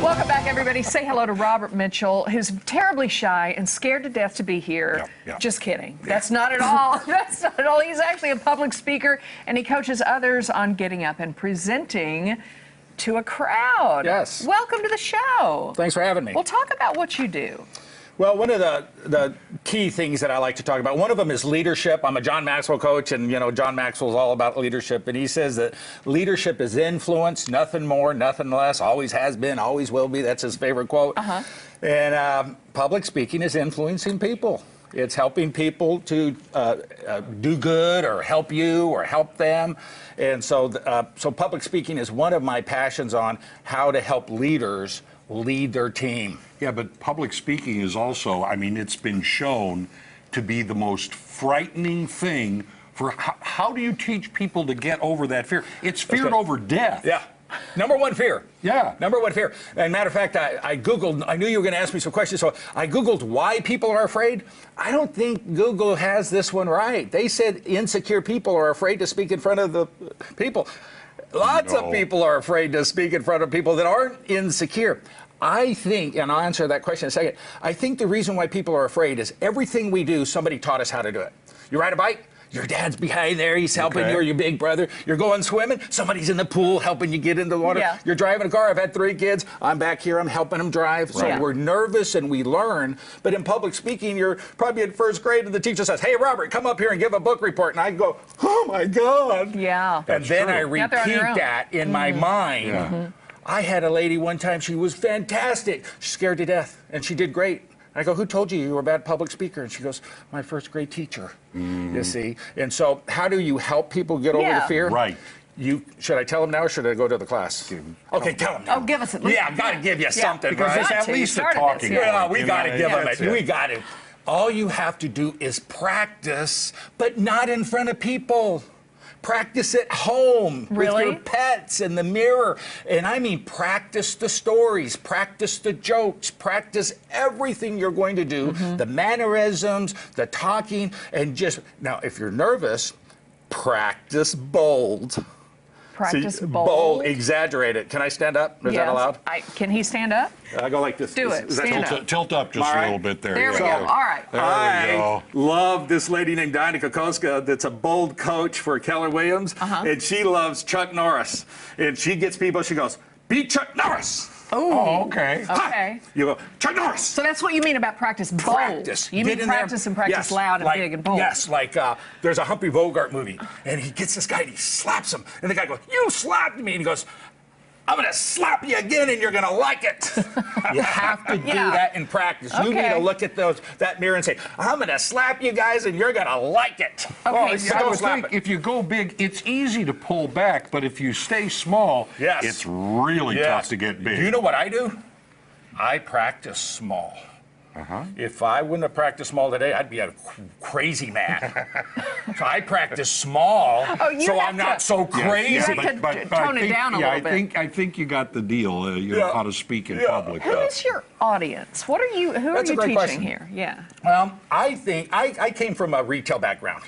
Welcome back, everybody. Say hello to Robert Mitchell, who's terribly shy and scared to death to be here. Just kidding. That's not at all. That's not at all. He's actually a public speaker, and he coaches others on getting up and presenting to a crowd. Yes. Welcome to the show. Thanks for having me. Well, talk about what you do. Well, one of the key things that I like to talk about, one of them is leadership. I'm a John Maxwell coach, and you know John Maxwell's all about leadership, and he says that leadership is influence, nothing more, nothing less, always has been, always will be. That's his favorite quote. And public speaking is influencing people. It's helping people to do good or help you or help them. And so, so public speaking is one of my passions on how to help leaders lead their team. Yeah, but public speaking is also, I mean, it's been shown to be the most frightening thing for how do you teach people to get over that fear? It's fear over death. Yeah. Number one fear. Yeah. Number one fear. And matter of fact, I Googled, I knew you were going to ask me some questions, so I Googled why people are afraid. I don't think Google has this one right. They said insecure people are afraid to speak in front of the people. Lots of people are afraid to speak in front of people that aren't insecure. I think, and I'll answer that question in a second, I think the reason why people are afraid is everything we do, somebody taught us how to do it. You ride a bike? Your dad's behind there, he's helping you, or your big brother. You're going swimming, somebody's in the pool helping you get into the water. You're driving a car, I've had 3 kids, I'm back here, I'm helping them drive. So we're nervous and we learn, but in public speaking, you're probably in 1st grade and the teacher says, hey, Robert, come up here and give a book report. And I go, oh my God. And then I repeat that in my mind. I had a lady one time, she was fantastic. She's scared to death, and she did great. I go, who told you you were a bad public speaker? And she goes, my 1st grade teacher, you see. And so how do you help people get over the fear? Right. Should I tell them now or should I go to the class? Okay, tell them now. Oh, give us at least. Yeah, I've got to give you something, because right? it's at least a talking. Yeah, we got to give them it. We got it. All you have to do is practice, but not in front of people. Practice at home with your pets in the mirror. And I mean, practice the stories, practice the jokes, practice everything you're going to do, the mannerisms, the talking, and just, now, if you're nervous, practice bold. Practice bold. Exaggerate it. Can I stand up? Is that allowed? Can he stand up? I go like this. Do it. Stand up. Tilt up just a little bit there. There we go. All right. There we go. Love this lady named Diana Kokoska that's a bold coach for Keller Williams. And she loves Chuck Norris. And she gets people, she goes, beat Chuck Norris. Oh, okay. Okay. You go, Chuck Norris. So that's what you mean about practice bold. Practice. You mean practice and practice loud and big and bold. Yes, like there's a Humphrey Bogart movie, and he gets this guy and he slaps him. And the guy goes, you slapped me. And he goes, I'm going to slap you again and you're going to like it. You have to do that in practice. You need to look at that mirror and say, I'm going to slap you guys and you're going to like it. I would think if you go big, it's easy to pull back, but if you stay small, it's really tough to get big. Do you know what I do? I practice small. If I wouldn't have practiced small today, I'd be a crazy man. So I practice small, so I'm not so crazy. You have to tone it down a little bit. I think you got the deal. You know how to speak in public. Who is your audience? What are you? Who are you teaching here? I think I came from a retail background.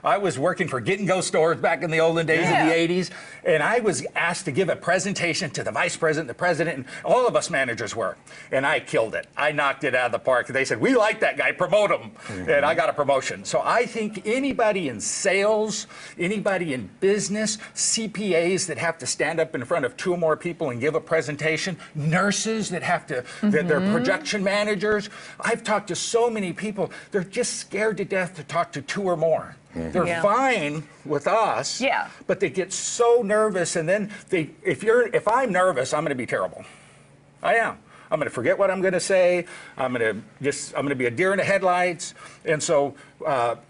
I was working for Get and Go stores back in the olden days in the 80s, and I was asked to give a presentation to the vice president, the president, and all of us managers were. And I killed it. I knocked it out of the park. They said, we like that guy, promote him. And I got a promotion. So I think anybody in sales, anybody in business, CPAs that have to stand up in front of 2 or more people and give a presentation, nurses that have to, they're projection managers. I've talked to so many people, they're just scared to death to talk to 2 or more. They're fine with us, but they get so nervous, and then if I'm nervous, I'm going to be terrible. I am. I'm going to forget what I'm going to say. I'm going to be a deer in the headlights. And so,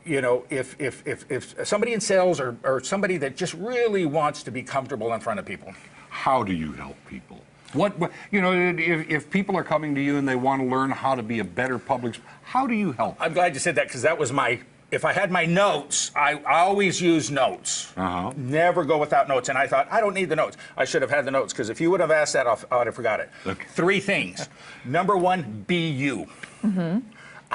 you know, if somebody in sales or somebody that just really wants to be comfortable in front of people, how do you help people? What you know, if people are coming to you and they want to learn how to be a better public, how do you help? I'm glad you said that, because that was my. If I had my notes, I always use notes. Never go without notes. And I thought, I don't need the notes. I should have had the notes, because if you would have asked that, I would have forgot it. 3 things. Number 1, be you.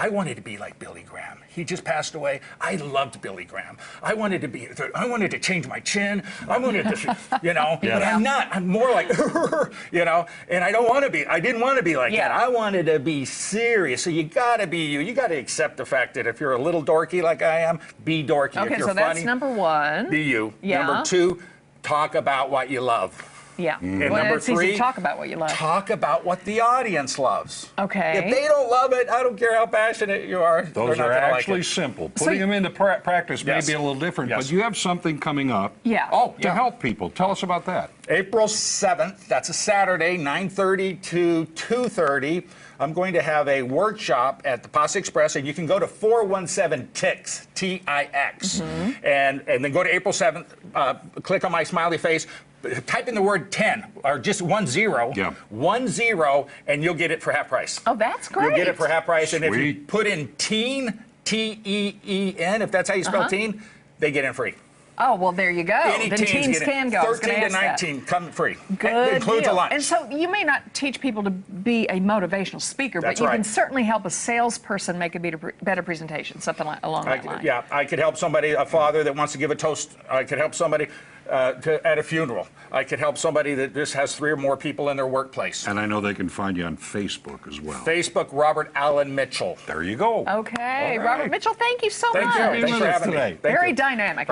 I wanted to be like Billy Graham. He just passed away. I loved Billy Graham. I wanted to change my chin. I wanted to, but I'm not. I'm more like, and I don't want to be. I didn't want to be like that. I wanted to be serious. So you got to be you. You got to accept the fact that if you're a little dorky like I am, be dorky. Okay, if you're so funny, that's number one. be you. Yeah. Number two, talk about what you love. Yeah. And Well, number it's easy three, to talk about what you love. talk about what the audience loves. Okay. If they don't love it, I don't care how passionate you are. Those they're are not gonna actually like it. simple. Putting them into practice may Yes. be a little different, Yes. but you have something coming up. Yeah. Oh, To help people. Tell us about that. April 7th, that's a Saturday, 9:30 to 2:30. I'm going to have a workshop at the Posse Express, and you can go to 417-TIX, T-I-X, and then go to April 7th, click on my smiley face, type in the word 10, or just 10, 10, and you'll get it for half price. Oh, that's great. You'll get it for half price, and if you Sweet. put in teen, T-E-E-N, if that's how you spell teen, they get in free. Oh, well, there you go. Any Then teens teens get can in. go. I was gonna 13 to ask that. 19 come free. Good It includes deal. a lunch. And so you may not teach people to be a motivational speaker, That's but you right. can certainly help a salesperson make a better presentation, something along that line. Yeah, I could help somebody, a father that wants to give a toast. I could help somebody at a funeral. I could help somebody that just has 3 or more people in their workplace. And I know they can find you on Facebook as well. Facebook, Robert Allen Mitchell. There you go. Okay, All right. Robert Mitchell, thank you so Thank much. you. Thanks for having me. today. Thank Very you. dynamic.